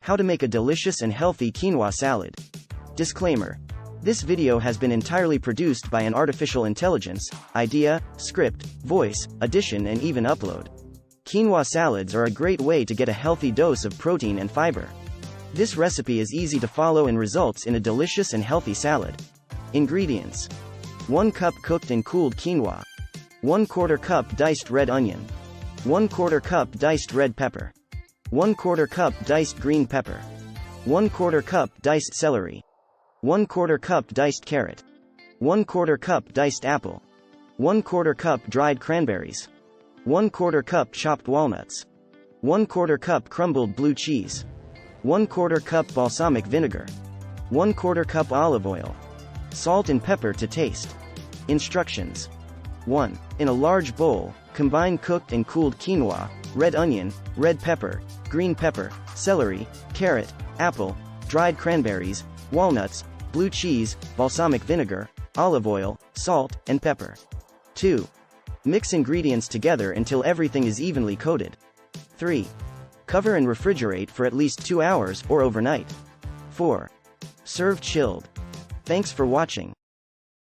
How to make a delicious and healthy quinoa salad. Disclaimer. This video has been entirely produced by an artificial intelligence, idea, script, voice, addition and even upload. Quinoa salads are a great way to get a healthy dose of protein and fiber. This recipe is easy to follow and results in a delicious and healthy salad. Ingredients: 1 cup cooked and cooled quinoa, 1/4 cup diced red onion, 1/4 cup diced red pepper, 1/4 cup diced green pepper, 1/4 cup diced celery, 1/4 cup diced carrot, 1/4 cup diced apple, 1/4 cup dried cranberries, 1/4 cup chopped walnuts, 1/4 cup crumbled blue cheese, 1/4 cup balsamic vinegar, 1/4 cup olive oil, salt and pepper to taste. Instructions. 1. In a large bowl, combine cooked and cooled quinoa, red onion, red pepper, green pepper, celery, carrot, apple, dried cranberries, walnuts, blue cheese, balsamic vinegar, olive oil, salt, and pepper. 2. Mix ingredients together until everything is evenly coated. 3. Cover and refrigerate for at least 2 hours or overnight. 4. Serve chilled. Thanks for watching.